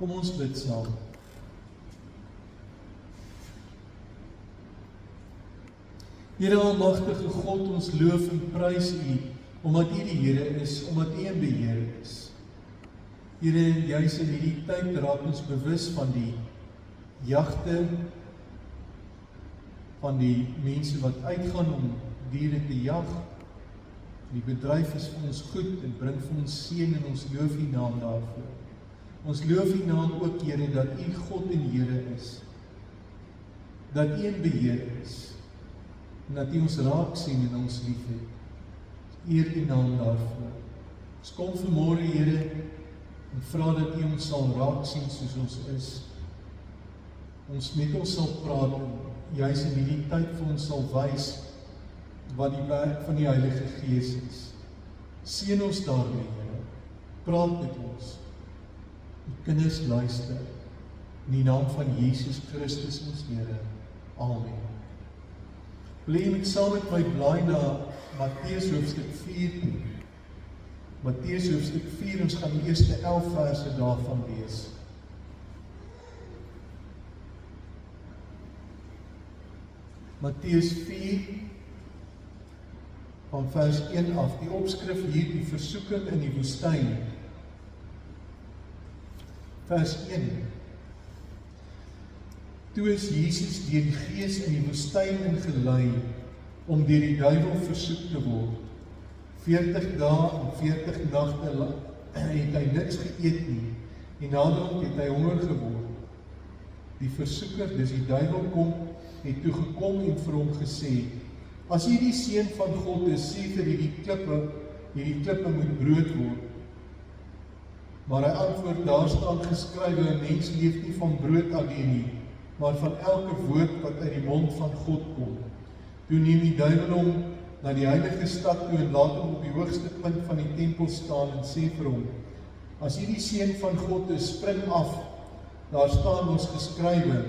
Kom ons bid saam. Here almagtige God, ons loof en prys U, omdat U die Here is, omdat U in beheer is. Here, juis in hierdie tyd raak ons bewus van die jagte, van die mense wat uitgaan om diere te jag. Die bedryf is vir ons goed en bring vir ons seën en ons loof U naam daarvoor. Ons loof U naam ook, Here, dat U God en Here is. Dat U in beheer is. En dat U ons raak sien en ons liefhet. Eer U naam daarvoor. Ons kom vanmôre, Here, en vra dat U ons sal raak sien soos ons is. Ons met ons sal praat en juis in hierdie tyd vir ons sal wys wat die werk van die Heilige Gees is. Seën ons daarmee, Here. Praat met ons. Die kinders luister. In die naam van Jesus Christus ons Here. Amen. Wil jy met saam met my blaai na Matteus hoofstuk 4 toe. Matteus hoofstuk 4, ons gaan die eerste 11 verse daarvan lees. Matteus 4, van vers 1 af, die opskrif hier, die versoeking in die woestyn. Vers 1. Toe is Jesus deur die Gees in die woestyn ingelei, om deur die duiwel versoek te word. 40 dae en 40 nagte het hy niks geëet nie, en naderhand het hy honger geword. Die versoeker, dis die duiwel kom, het toe gekom en vir hom gesê, as jy die Seun van God is, sê vir hierdie klippe moet brood word. Maar hy antwoord, daar staan geskrywe, 'n mens leef nie van brood alleen nie, maar van elke woord wat uit die mond van God kom. Toe neem die duiwel hom na die heilige stad toe en laat hom op die hoogste punt van die tempel staan en sê vir hom, as jy die Seun van God is, spring af, daar staan ons geskrywe,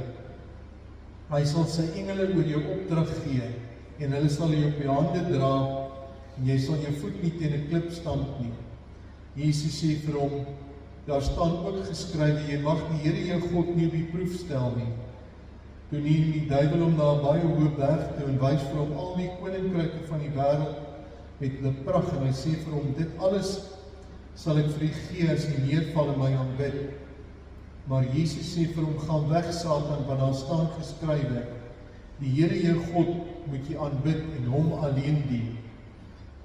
hy sal sy engele oor jou opdrag gee, en hulle sal jou op die hande dra, en jy sal jou voet nie teen 'n klip stamp nie. Jesus sê vir hom, daar staan ook geskrywe, jy mag die Here jou God nie op die proef stel nie. Toe neem die duiwel hom na 'n baie hoë berg toe en wys vir hom al die koninkryke van die wêreld met hulle pragt, en hy sê vir hom, dit alles sal ek vir u gee as jy neerval en my aanbid. Maar Jesus sê vir hom, gaan weg Satan, want daar staan geskrywe, die Here jou God moet jy aanbid en hom alleen dien.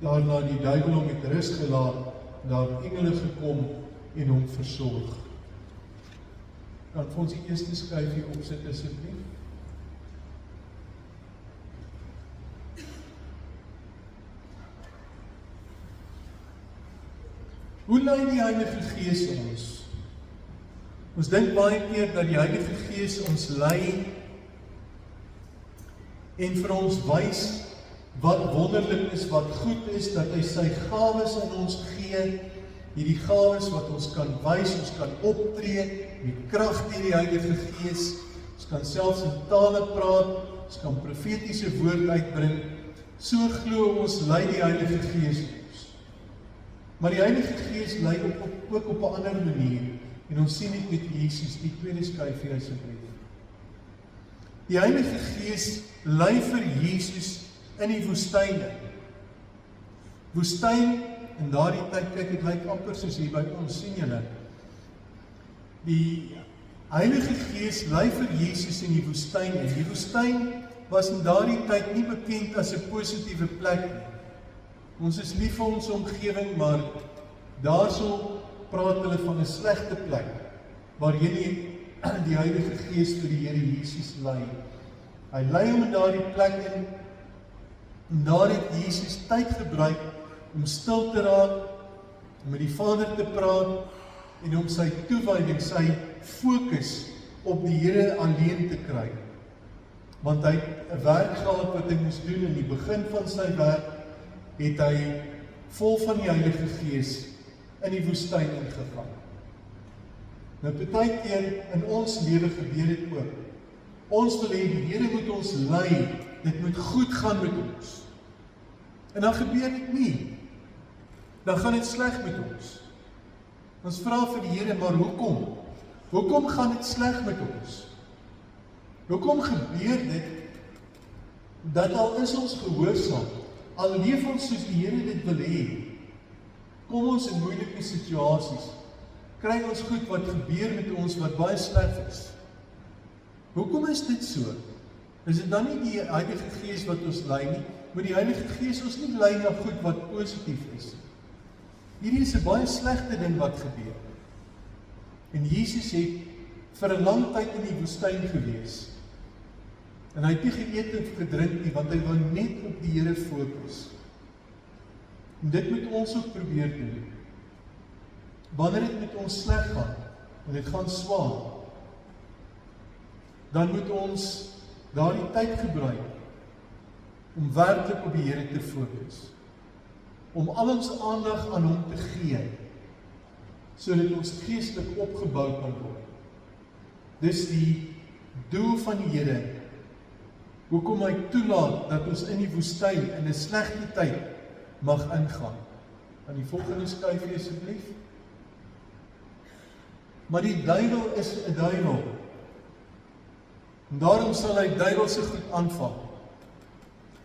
Daarna die duiwel hom met rus gelaat, daar engele gekom en hom versorg. Kan vir ons die eerste skryfie opsit asseblief? Hoe lei die Heilige Gees ons? Ons dink baie keer dat die Heilige Gees ons lei en vir ons wys wat wonderlik is, wat goed is, dat hy sy gawes aan ons gee, hierdie gawes wat ons kan wys, ons kan optree met krag deur die Heilige Gees, ons kan selfs in tale praat, ons kan profetiese woord uitbring, so glo ons lei die Heilige Gees ons. Maar die Heilige Gees lei ook op 'n ander manier, en ons sien dit met Jesus, die tweede skryfie asseblief. Die Heilige Gees lei vir Jesus in die woestyne. Woestyn, in daardie tyd, kyk, dit lyk amper soos hier by ons, sien julle. Die Heilige Gees lei vir Jesus in die woestyn, en die woestyn was in daardie tyd nie bekend as 'n positiewe plek nie. Ons is lief vir ons omgewing, maar daarso praat hulle van 'n slegte plek, waarheen die Heilige Gees vir die Here Jesus lei. Hy lei hom in daardie plek in, en daar het Jesus tyd gebruik om stil te raak, om met die Vader te praat, en om sy toewyding, sy fokus op die Here alleen te kry. Want hy het 'n werk gehad wat hy moes doen, in die begin van sy werk, het hy vol van die Heilige Gees in die woestyn ingegaan. Nou partykeer in ons lewe gebeur dit ook. Ons wil hê die Here moet ons lei, dit moet goed gaan met ons. En dan gebeur dit nie. Dan gaan dit sleg met ons. Ons vra vir die Here, maar hoekom? Hoekom gaan dit sleg met ons? Hoekom gebeur dit, dat al is ons gehoorsaam, al leef ons soos die Here dit wil hê, kom ons in moeilike situasies, kry ons goed wat gebeur met ons wat baie sleg is. Hoekom is dit so? Is dit dan nie die Heilige Gees wat ons lei nie? Moet die Heilige Gees ons nie lei na goed wat positief is? Hierdie is 'n baie slegte ding wat gebeur. En Jesus het vir 'n lang tyd in die woestyn gewees. En hy het nie geëet en gedrink nie, want hy wou net op die Here fokus. En dit moet ons ook probeer doen. Wanneer dit met ons sleg gaan, en dit gaan swaar, dan moet ons daardie tyd gebruik om werklik op die Here te fokus. Om al ons aandag aan hom te gee, sodat ons geestelik opgebou kan word. Dis die doel van die Here, hoekom hy toelaat dat ons in die woestyn in 'n slegte tyd mag ingaan. Aan die volgende skyfie asseblief. Maar die duiwel is 'n duiwel. En daarom sal hy duiwelse goed aanvang.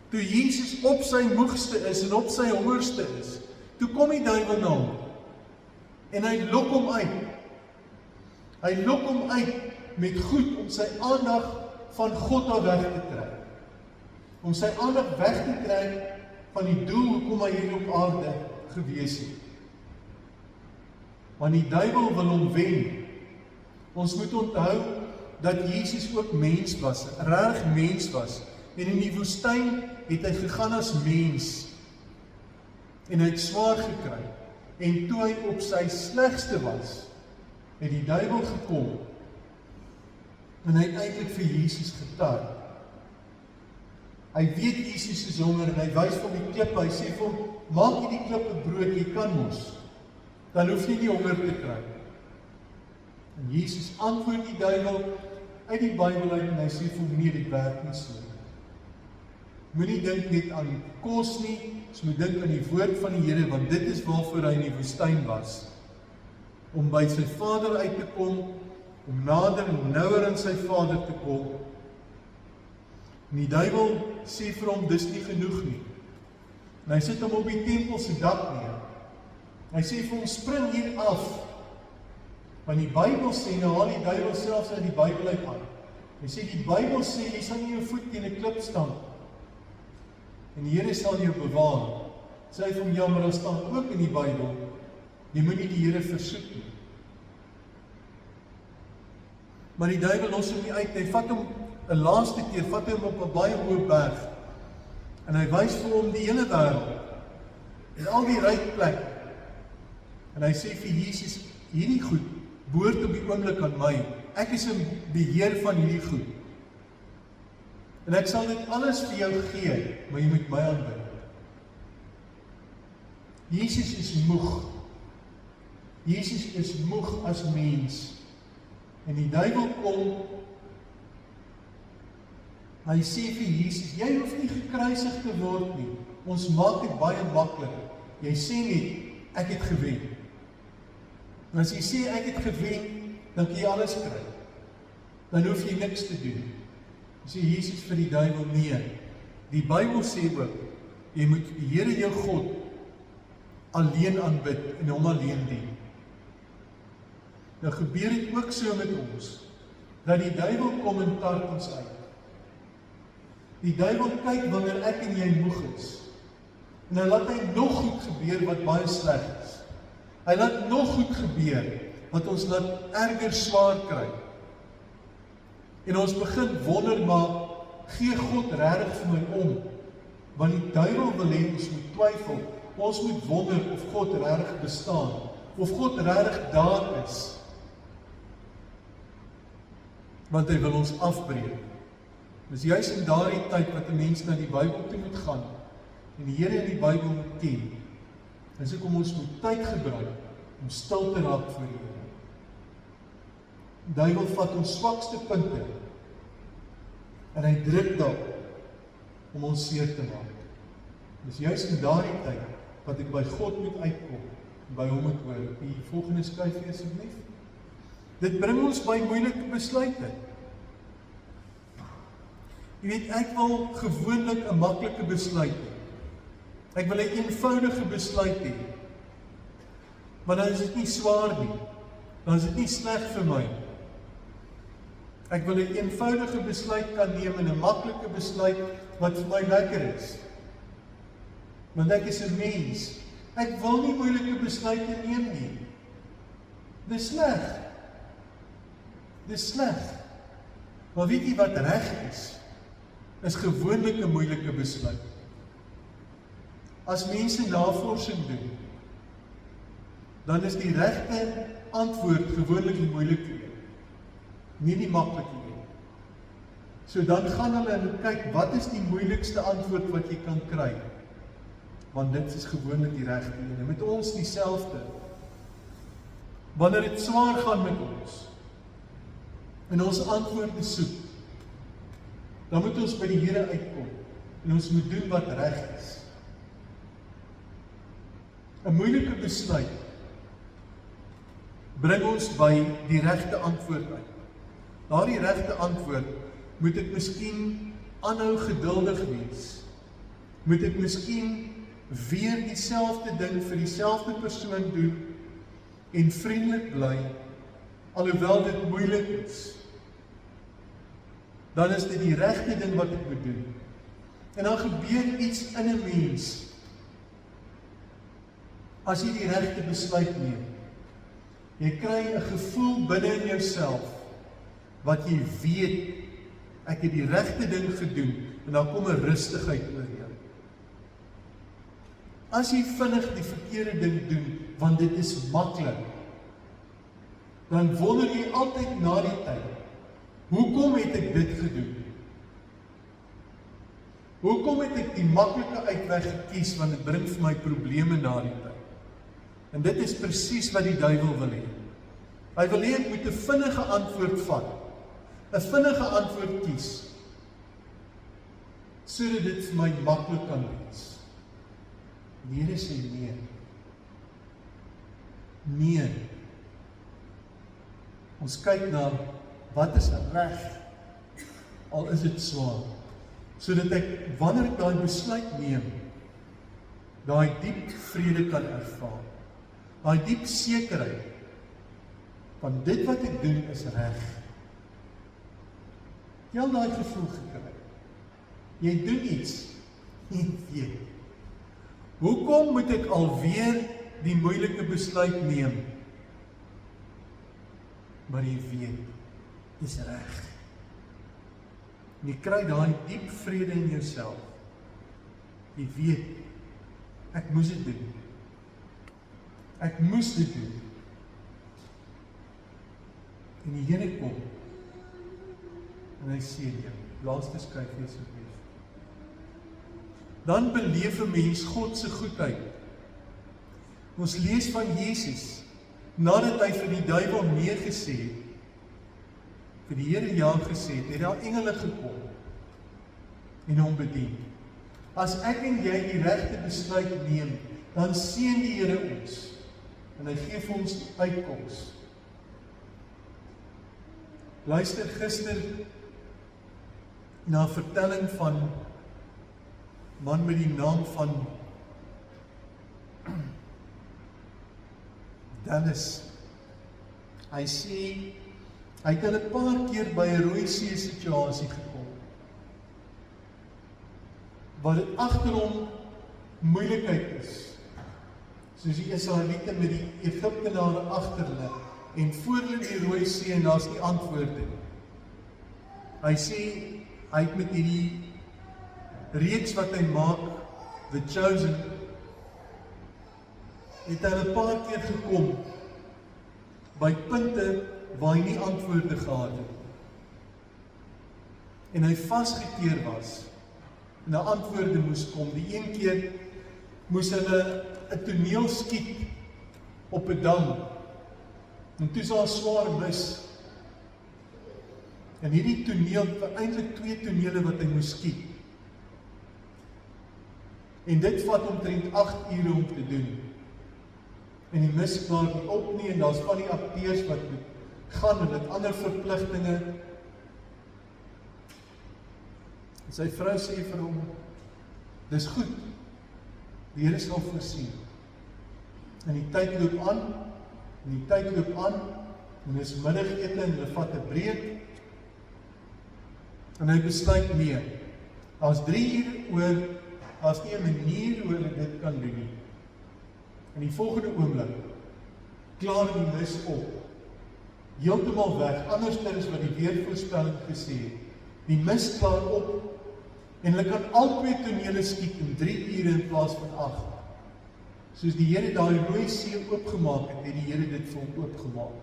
Toe Jesus op sy moegste is en op sy hongerste is, toe kom die duiwel na hom. En hy lok hom uit. Hy lok hom uit met goed om sy aandag van God af weg te trek. Om sy aandag weg te trek van die doel hoekom hy hier op aarde gewees het. Want die duiwel wil hom wen. Ons moet onthou dat Jesus ook mens was, reg mens was. En in die woestyn het hy gegaan as mens. En hy het swaar gekry. En toe hy op sy slegste was, het die duiwel gekom. En hy het eintlik vir Jesus getuig. Hy weet Jesus is honger en hy wys vir die klip. Hy sê vir hom, maak jy die klip 'n brood, jy kan mos. Dan hoef jy nie honger te kry. En Jesus antwoord die duiwel uit die Bybel uit en hy sê vir hom, nee, dit werk nie so. Moenie dink net aan kos nie, ons moet dink aan die woord van die Here, want dit is waarvoor hy in die woestyn was. Om by sy Vader uit te kom, om nader en nouer aan sy Vader te kom. En die duiwel sê vir hom, dis nie genoeg nie. En hy sit hom op die tempel se dak neer. Hy sê vir hom, spring hier af. Want die Bybel sê, nou haal die duiwel selfs uit die Bybel uit aan. Hy sê, die Bybel sê, jy sal nie jou voet teen 'n klip stamp. En die Here sal jou bewaar. Sê hy vir hom, ja, maar daar staan ook in die Bybel, jy moet nie die Here versoek nie. Maar die duiwel los hom nie uit, hy vat hom 'n laaste keer, vat hom op 'n baie hoë berg. En hy wys vir hom die hele wêreld. En al die ryk plek. En hy sê vir Jesus, hierdie goed behoort op die oomblik aan my. Ek is in beheer van hierdie goed. En ek sal dit alles vir jou gee, maar jy moet my aanbid. Jesus is moeg. Jesus is moeg as mens. En die duiwel kom, hy sê vir Jesus, jy hoef nie gekruisig te word nie. Ons maak dit baie maklik. Jy sê net, ek het gewen. En as jy sê, ek het gewen, dan kan jy alles kry. Dan hoef jy niks te doen. Sê Jesus vir die duiwel, nee. Die Bybel sê ook, jy moet die Here jou God alleen aanbid en hom alleen dien. Nou gebeur dit ook so met ons, dat die duiwel kom en tart ons uit. Die duiwel kyk wanneer ek en jy moeg is. En dan laat hy nog goed gebeur wat baie sleg is. Hy laat nog goed gebeur wat ons laat erger swaar kry. En ons begin wonder, maar gee God regtig vir my om? Want die duiwel wil hê ons moet twyfel. Ons moet wonder of God regtig bestaan, of God regtig daar is. Want hy wil ons afbreek. Dis juis in daardie tyd wat 'n mens na die Bybel toe moet gaan en die Here in die Bybel moet ken. Dis hoekom ons moet tyd gebruik om stil te raak voor die Here. Die duiwel vat ons swakste punte en hy druk daarop om ons seer te maak. Dis juis in daardie tyd wat ek by God moet uitkom en by hom moet hoor. Die volgende skyfie asseblief. Dit bring ons by moeilike besluite. Jy weet, ek wil gewoonlik 'n maklike besluit hê. Ek wil 'n eenvoudige besluit hê. Maar dan is dit nie swaar nie. Dan is dit nie sleg vir my. Ek wil 'n eenvoudige besluit kan neem en 'n maklike besluit wat vir my lekker is. Want ek is 'n mens. Ek wil nie moeilike besluite neem nie. Dis sleg. Dis sleg. Maar weet jy wat reg is? Is gewoonlik 'n moeilike besluit. As mense navorsing doen, dan is die regte antwoord gewoonlik die moeilike een, nie die maklike een. So dan gaan hulle en kyk, wat is die moeilikste antwoord wat jy kan kry? Want dit is gewoonlik die regte een. En met ons dieselfde. Wanneer dit swaar gaan met ons, en ons antwoorde soek, dan moet ons by die Here uitkom, en ons moet doen wat reg is. 'n Moeilike besluit bring ons by die regte antwoord uit. Daardie regte antwoord moet ek miskien aanhou geduldig wees. Moet ek miskien weer dieselfde ding vir dieselfde persoon doen en vriendelik bly, alhoewel dit moeilik is. Dan is dit die regte ding wat ek moet doen. En dan gebeur iets in 'n mens as jy die regte besluit neem. Jy kry 'n gevoel binne in jouself wat jy weet, ek het die regte ding gedoen, en dan kom 'n rustigheid oor jou. As jy vinnig die verkeerde ding doen, want dit is maklik, dan wonder jy altyd na die tyd, hoekom het ek dit gedoen? Hoekom het ek die maklike uitweg gekies, want dit bring vir my probleme na die tyd? En dit is presies wat die duiwel wil hê. Hy wil hê ek moet 'n vinnige antwoord vat, 'n vinnige antwoord kies, sodat dit vir my maklik kan wees. Die Here sê nee. Nee. Ons kyk na wat is reg, al is dit swaar, sodat ek, wanneer ek daai besluit neem, daai diep vrede kan ervaar, daai diep sekerheid, van dit wat ek doen is reg. Jy al daai gevoel gekry. Jy doen iets, nie weet. Hoekom moet ek alweer die moeilike besluit neem? Maar jy weet, dis reg. Jy kry daai diep vrede in jouself. Jy weet, ek moes dit doen. Ek moes dit doen. En die Here kom, en hy sê jou, laaste skryf jy asseblief. Dan beleef 'n mens God se goedheid. Ons lees van Jesus, nadat hy vir die duiwel nee gesê het, vir die Here ja gesê het, het daar engele gekom en hom bedien. As ek en jy die regte besluit neem, dan seën die Here ons, en hy gee vir ons die uitkoms. Luister gister na 'n vertelling van 'n man met die naam van Dennis. Hy sê, hy het 'n paar keer by 'n rooi see situasie gekom, waar dit agter hom moeilikheid is, soos die Israeliete met die Egiptenare agter hulle, en voor hulle die rooi see, en daar's die antwoorde. Hy sê, hy het met hierdie reeks wat hy maak, The Chosen, het hy 'n paar keer gekom, by punte waar hy nie antwoorde gehad het. En hy vasgekeer was, en die antwoorde moes kom. Die een keer moes hulle 'n toneel skiet op 'n dam, en toe is daar swaar mis. En hierdie toneel, eintlik 2 tonele wat hy moes skiet. En dit vat omtrent 8 ure om te doen. En die mis klaar nie op nie, en daar's van die akteurs wat moet gaan, hulle het ander verpligtinge. En sy vrou sê vir hom, dis goed, die Here sal voorsien. En die tyd loop aan, en dis middagete en hulle vat 'n breek, en hy besluit nee, as 3 uur oor, as nie 'n manier hoe hulle dit kan doen nie. En die volgende oomblik, klaar die mis op, heeltemal weg, anders as wat die weervoorspelling gesê het. Die mis klaar op, en hulle kan albei tonele skiet in 3 ure in plaas van 8. Soos die Here daai rooi see oopgemaak het, het die Here dit vir hom oopgemaak.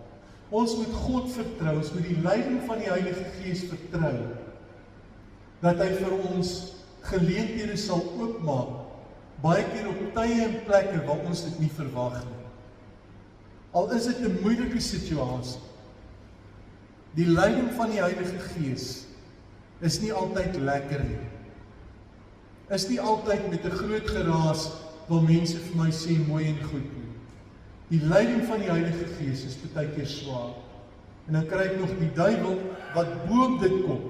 Ons moet God vertrou, ons moet die leiding van die Heilige Gees vertrou, dat hy vir ons geleenthede sal oopmaak, baie keer op tye en plekke waar ons dit nie verwag nie. Al is dit 'n moeilike situasie, die leiding van die Heilige Gees is nie altyd lekker nie. Is nie altyd met 'n groot geraas waar mense vir my sê mooi en goed nie. Die leiding van die Heilige Gees is baie keer swaar. En dan kry ek nog die duiwel wat bo op dit kom.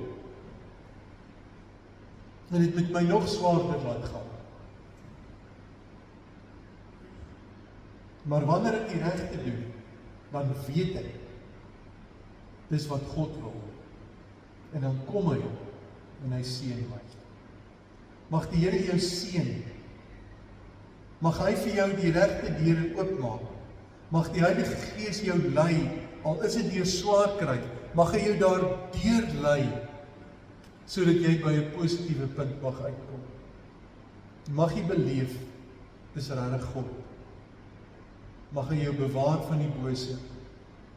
En dit met my nog swaarder laat gaan. Maar wanneer ek die regte doen, dan weet ek, dis wat God wil. En dan kom hy, en hy seën my. Mag die Here jou seën. Mag hy vir jou die regte deure oopmaak. Mag die Heilige Gees jou lei, al is dit deur swaar kry, mag hy jou daardeur lei, sodat jy by 'n positiewe punt mag uitkom. Mag jy beleef, dis regtig God. Mag hy jou bewaar van die bose,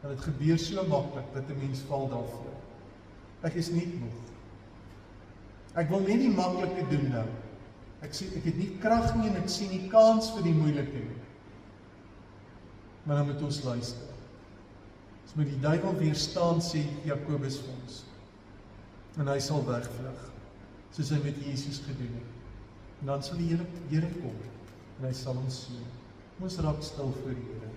en dit gebeur so maklik, dat 'n mens val daarvoor. Ek is nie moeg. Ek wil net die maklike doen nou. Ek het nie krag nie, en ek sien nie kans vir die moeilike nie. Maar dan moet ons luister. Ons moet die duiwel weerstaan, sê Jakobus vir ons. En hy sal wegvlug, soos hy met Jesus gedoen het. En dan sal die Here kom, en hy sal ons sien. Ons raak stil voor die Here.